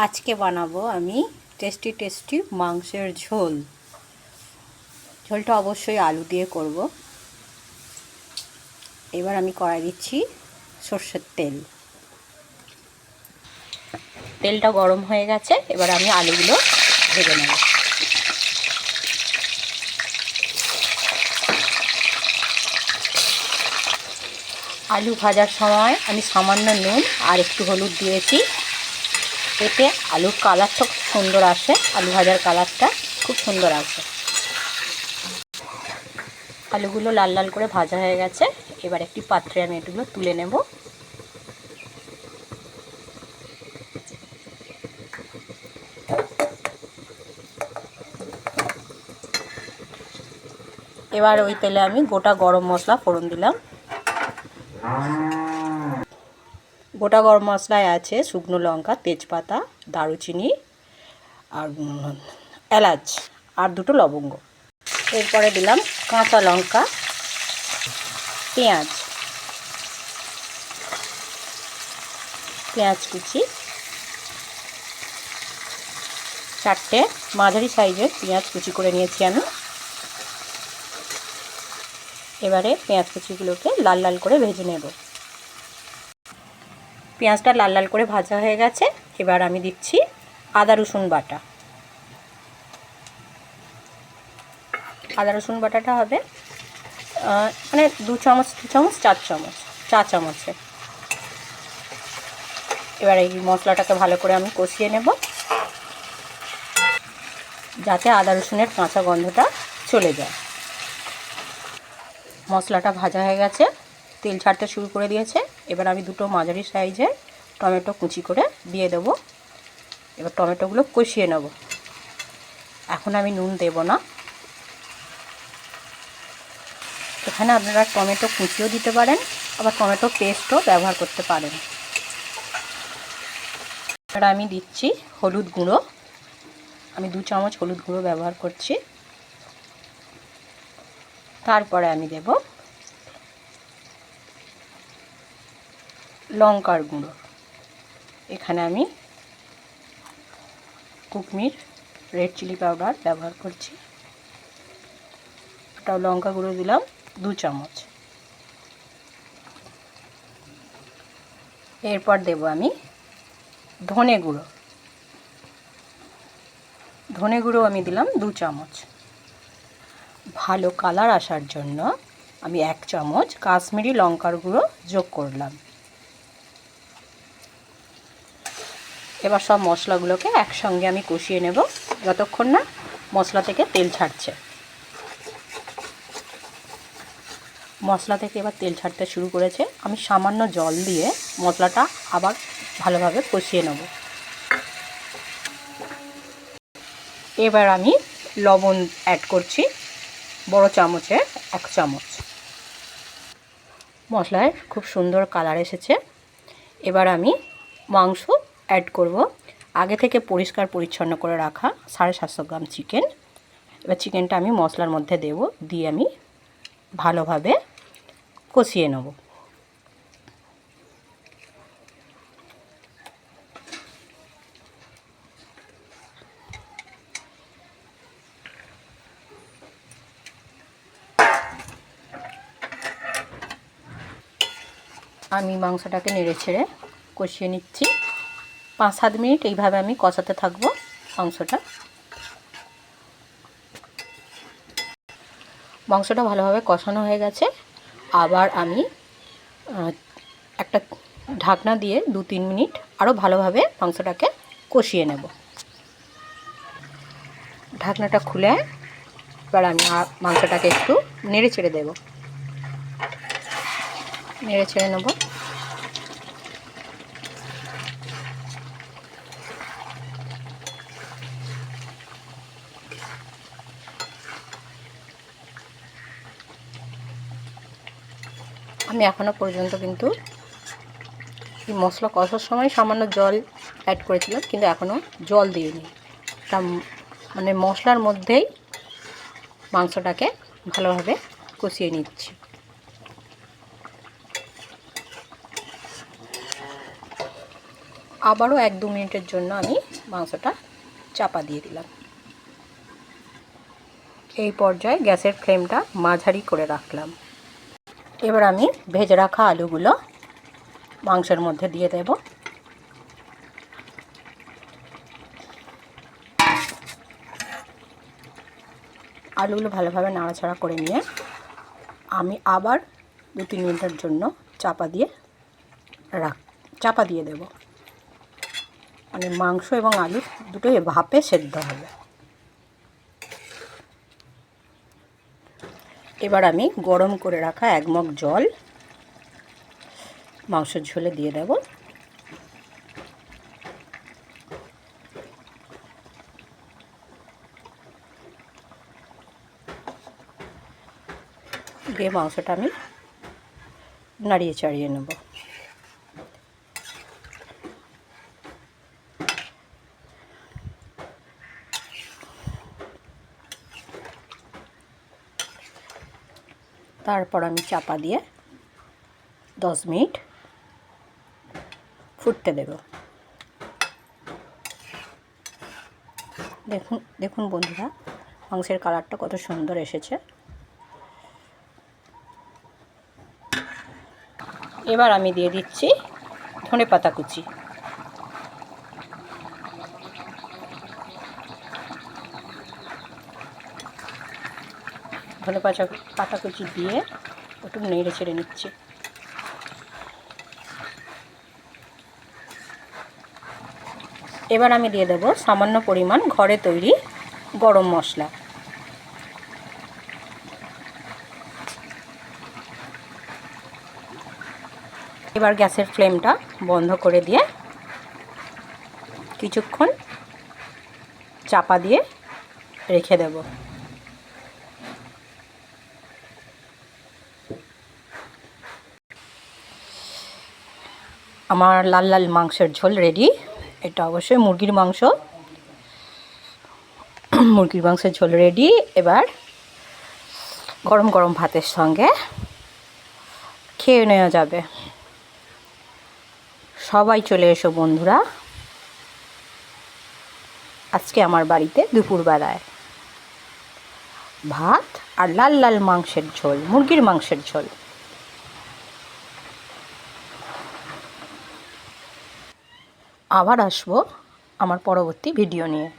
আজকে বানাবো আমি টেস্টি মাংসের ঝোল। ঝোলটা অবশ্যই আলু দিয়ে করব। এবার আমি কড়াই দিচ্ছি সর্ষের তেল। তেলটা গরম হয়ে গেছে, এবার আমি আলুগুলো ভেজে নেব। আলু ভাজার সময় আমি সামান্য নুন আর একটু হলুদ দিয়েছি। এতে আলুর কালারটা খুব সুন্দর আসে, আলু ভাজার কালারটা খুব সুন্দর আসে। আলুগুলো লাল লাল করে ভাজা হয়ে গেছে, এবার একটি পাত্রে আমি এগুলো তুলে নেব। এবার ওই তেলে আমি গোটা গরম মশলা ফোড়ন দিলাম। গোটা গরম মশলায় আছে শুকনো লঙ্কা, তেজপাতা, দারুচিনি আর এলাচ আর দুটো লবঙ্গ। এরপরে দিলাম কাঁচা লঙ্কা, পেঁয়াজ কুচি, 4টে মাঝারি সাইজের পেঁয়াজ কুচি করে নিয়েছি আমি। এবারে পেঁয়াজ কুচিগুলোকে লাল লাল করে ভেজে নেব। পেঁয়াজটা লাল লাল করে ভাজা হয়ে গেছে, এবার আমি দিচ্ছি আদা রসুন বাটা। আদা রসুন বাটাটা হবে মানে 2 চামচ 4 চামচ, চা চামচে। এবার এই মশলাটাকে ভালো করে আমি কষিয়ে নেব, যাতে আদা রসুনের কাঁচা গন্ধটা চলে যায়। মশলাটা ভাজা হয়ে গেছে, তেল ছাড়তে শুরু করে দিয়েছে। এবার আমি দুটো মাঝারি সাইজের টমেটো কুচি করে দিয়ে দেব। এবার টমেটোগুলো কষিয়ে নেব। এখন আমি নুন দেব না। এখানে আপনারা টমেটো কুচিও দিতে পারেন, আবার টমেটো পেস্টও ব্যবহার করতে পারেন। এবার আমি দিচ্ছি হলুদ গুঁড়ো। আমি 2 চামচ হলুদ গুঁড়ো ব্যবহার করছি। তারপরে আমি দেব লঙ্কার গুঁড়ো। এখানে আমি কুকমির রেড চিলি পাউডার ব্যবহার করছি। ওটাও লঙ্কা গুঁড়ো দিলাম 2 চামচ। এরপর দেব আমি ধনে গুঁড়ো আমি দিলাম 2 চামচ। ভালো কালার আসার জন্য আমি 1 চামচ কাশ্মীরি লঙ্কার গুঁড়ো যোগ করলাম। এবার সব মশলাগুলোকে একসঙ্গে আমি কষিয়ে নেব যতক্ষণ না মশলা থেকে তেল ছাড়ছে। মশলা থেকে এবার তেল ছাড়তে শুরু করেছে। আমি সামান্য জল দিয়ে মশলাটা আবার ভালোভাবে কষিয়ে নেব। এবার আমি লবণ অ্যাড করছি, বড় চামচের 1 চামচ। মশলায় খুব সুন্দর কালার এসেছে। এবার আমি মাংস অ্যাড করব। আগে থেকে পরিষ্কার পরিচ্ছন্ন করে রাখা 750 গ্রাম চিকেন। এবার চিকেনটা আমি মশলার মধ্যে দেব, দিয়ে আমি ভালোভাবে কষিয়ে নেব। আমি মাংসটাকে নেড়ে ছেড়ে কষিয়ে নিচ্ছি। 5-7 মিনিট এইভাবে আমি কষাতে থাকবো মাংসটা ভালোভাবে কষানো হয়ে গেছে। আবার আমি একটা ঢাকনা দিয়ে 2-3 মিনিট আরও ভালোভাবে মাংসটাকে কষিয়ে নেব। ঢাকনাটা খুলে এবার আমি মাংসটাকে একটু নেড়ে ছেড়ে নেব। আমি এখনও পর্যন্ত কিন্তু এই মশলা কষার সময় সামান্য জল অ্যাড করেছিলাম, কিন্তু এখনও জল দিইনি। তা মানে মশলার মধ্যেই মাংসটাকে ভালোভাবে কষিয়ে নিচ্ছি। আবারও 1-2 মিনিটের জন্য আমি মাংসটা চাপা দিয়ে দিলাম। এই পর্যায়ে গ্যাসের ফ্লেমটা মাঝারি করে রাখলাম। এবার আমি ভেজে রাখা আলুগুলো মাংসের মধ্যে দিয়ে দেব। আলুগুলো ভালোভাবে নাড়াচাড়া করে নিয়ে আমি আবার 2-3 মিনিটের জন্য চাপা দিয়ে দেব। মানে মাংস এবং আলু দুটোই ভাপে সেদ্ধ হবে। এবার আমি গরম করে রাখা 1 মগ জল মাংসের ঝোলে দিয়ে দেব। দিয়ে মাংসটা আমি নাড়িয়ে চাড়িয়ে নেব। তারপর আমি চাপা দিয়ে 10 মিনিট ফুটতে দেব। দেখুন বন্ধুরা, মাংসের কালারটা কত সুন্দর এসেছে। এবার আমি দিয়ে দিচ্ছি ধনেপাতা কুচি। ধনেপাতা কুচি দিয়ে একটু নেড়ে ছেড়ে নিচ্ছি। এবার আমি দিয়ে দেব সামান্য পরিমাণ ঘরে তৈরি গরম মশলা। এবার গ্যাসের ফ্লেমটা বন্ধ করে দিয়ে কিছুক্ষণ চাপা দিয়ে রেখে দেব। আমার লাল লাল মাংসের ঝোল রেডি। এটা অবশ্যই মুরগির মাংসের ঝোল রেডি। এবার গরম গরম ভাতের সঙ্গে খেয়ে নেওয়া যাবে। সবাই চলে এসো বন্ধুরা, আজকে আমার বাড়িতে দুপুরবেলায় ভাত আর লাল লাল মাংসের ঝোল, মুরগির মাংসের ঝোল। আবার আসবো আমার পরবর্তী ভিডিও নিয়ে।